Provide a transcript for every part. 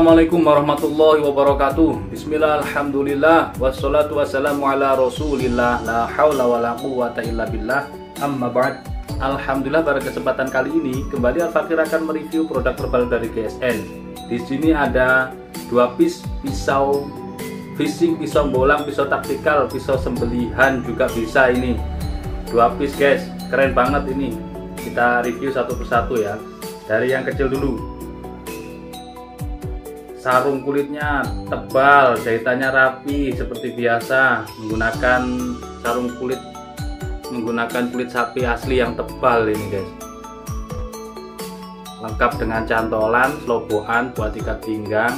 Assalamualaikum warahmatullahi wabarakatuh. Bismillah, alhamdulillah, wassalatu wassalamu ala rasulillah, la hawla wa la quwwata illa billah, amma ba'd. Alhamdulillah, pada kesempatan kali ini kembali Al-Fakir akan mereview produk terbaru dari GSN. Di sini ada 2 piece pisau fishing, pisau bolang, pisau taktikal, pisau sembelihan juga bisa ini. 2 piece guys, keren banget ini. Kita review satu persatu ya. Dari yang kecil dulu. Sarung kulitnya tebal, jahitannya rapi seperti biasa, menggunakan kulit sapi asli yang tebal ini guys. Lengkap dengan cantolan, selobokan buat ikat pinggang.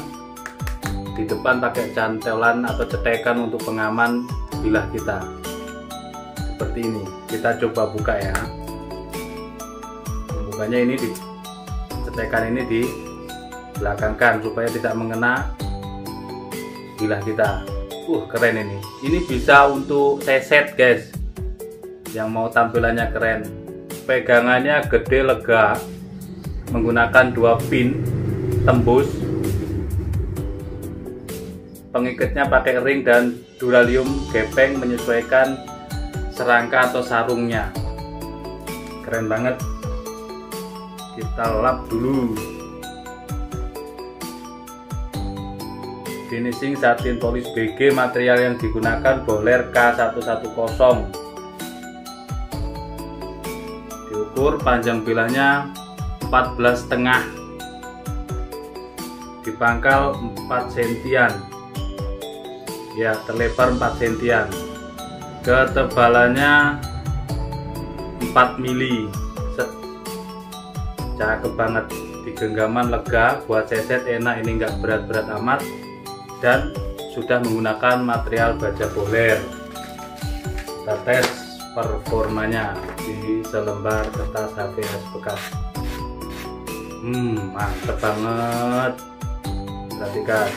Di depan pakai cantolan atau cetekan untuk pengaman bilah kita. Seperti ini. Kita coba buka ya. Bukanya ini di cetekan ini di belakangkan supaya tidak mengena bilah kita. Keren ini. Ini bisa untuk seset guys, yang mau tampilannya keren. Pegangannya gede, lega, menggunakan 2 pin tembus. Pengikatnya pakai ring dan duralium gepeng menyesuaikan serangka atau sarungnya. Keren banget. Kita lap dulu. Finishing satin polis BG, material yang digunakan Bohler K110. Diukur panjang bilahnya 14,5, di pangkal 4 sentian ya, terlebar 4 sentian, ketebalannya 4 mili. Cakep banget, di genggaman lega, buat seset enak, ini enggak berat-berat amat, dan sudah menggunakan material baja Bohler. Kita tes performanya di selembar kertas HVS bekas. Mantep banget. Perhatikan.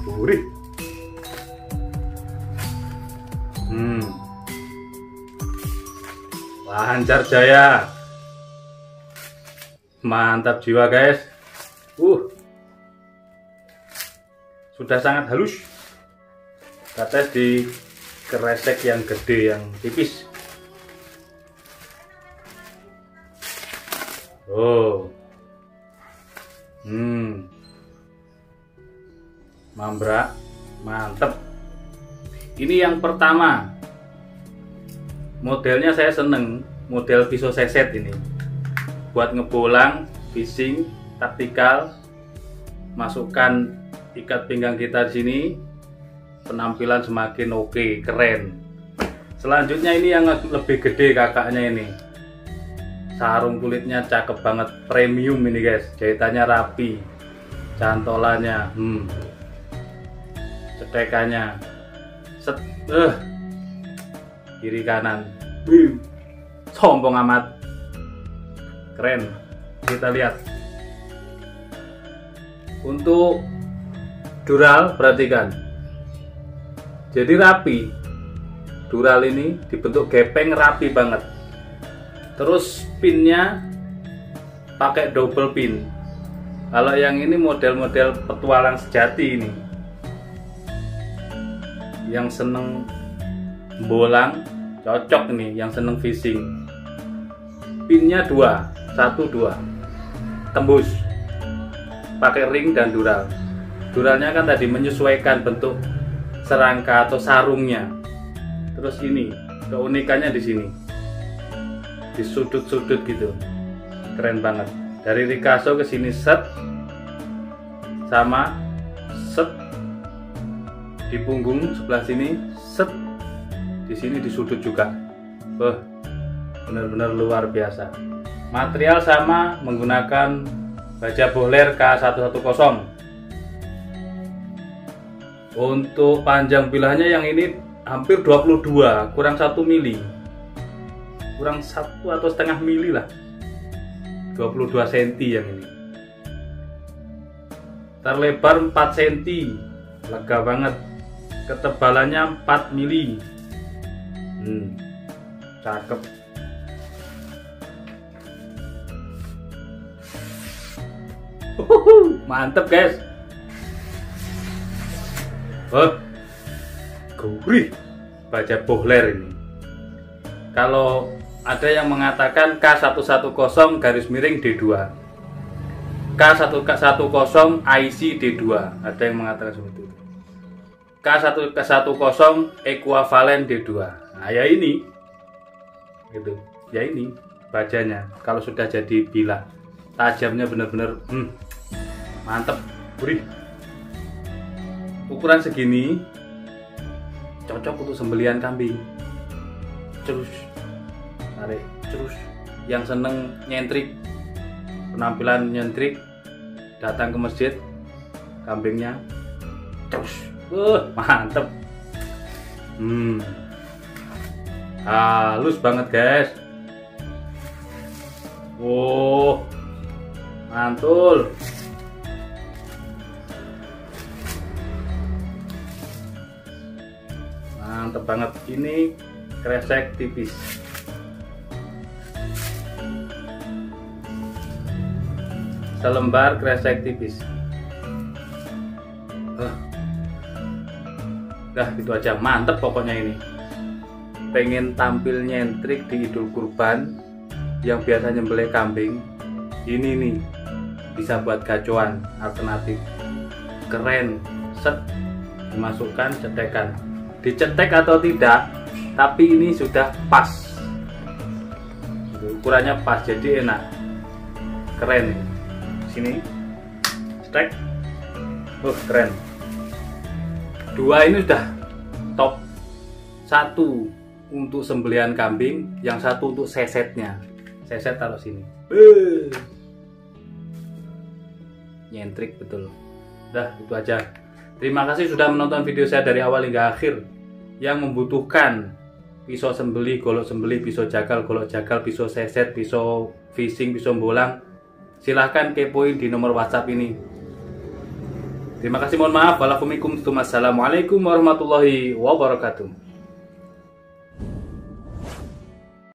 Gurih. Lancar jaya. Mantap jiwa guys. Sudah sangat halus. Kita tes di kresek yang gede, yang tipis. Mambrak, mantep. Ini yang pertama. Modelnya saya seneng, model pisau seset ini. Buat ngebolang, fishing, taktikal, masukkan ikat pinggang kita di sini, penampilan semakin oke, keren. Selanjutnya ini yang lebih gede kakaknya ini. Sarung kulitnya cakep banget, premium ini guys. Jahitannya rapi, cantolannya, cetekannya, kiri kanan, sombong amat, keren. Kita lihat untuk dural, perhatikan, jadi rapi. Dural ini dibentuk gepeng, rapi banget. Terus pinnya pakai double pin. Kalau yang ini model-model petualang sejati ini, yang seneng bolang cocok nih, yang seneng fishing. Pinnya 1, 2 tembus, pakai ring dan dural. Duralnya kan tadi menyesuaikan bentuk serangka atau sarungnya. Terus ini keunikannya di sini, di sudut-sudut gitu, keren banget. Dari Ricasso ke sini set, sama set di punggung sebelah sini, set di sini di sudut juga. Benar-benar luar biasa. Material sama, menggunakan baja Bohler K110. Untuk panjang bilahnya yang ini hampir 22, kurang 1 mili, kurang 1 atau setengah mili lah, 22 cm yang ini. Terlebar 4 cm, lega banget. Ketebalannya 4 mili. Cakep. Mantep guys. Gurih baja bohler ini. Kalau ada yang mengatakan K110 garis miring D2, K110 IC D2, ada yang mengatakan seperti itu. K110 ekuivalen D2. Nah, ya ini, gitu. Ya ini bajanya. Kalau sudah jadi bilah, tajamnya bener-bener, mantep, gurih. Ukuran segini cocok untuk sembelihan kambing. Terus tarik, terus yang seneng nyentrik, penampilan nyentrik, datang ke masjid, kambingnya terus, mantep. Halus banget guys. Mantul. Mantep banget. Ini kresek tipis. Selembar kresek tipis. Dah gitu aja, mantep pokoknya ini. Pengen tampil nyentrik di Idul Kurban yang biasa nyembelih kambing, ini nih bisa buat gacoan alternatif. Keren, set, dimasukkan cetekan, dicetek atau tidak, tapi ini sudah pas, ukurannya pas, jadi enak, keren. Sini cetek, keren. Dua ini sudah top. Satu untuk sembelihan kambing, yang satu untuk sesetnya. Seset taruh sini. Nyentrik betul. Udah itu aja. Terima kasih sudah menonton video saya dari awal hingga akhir. Yang membutuhkan pisau sembelih, golok sembelih, pisau jagal, golok jagal, pisau seset, pisau fishing, pisau bolang, silahkan kepoin di nomor WhatsApp ini. Terima kasih, mohon maaf. Wassalamualaikum warahmatullahi wabarakatuh.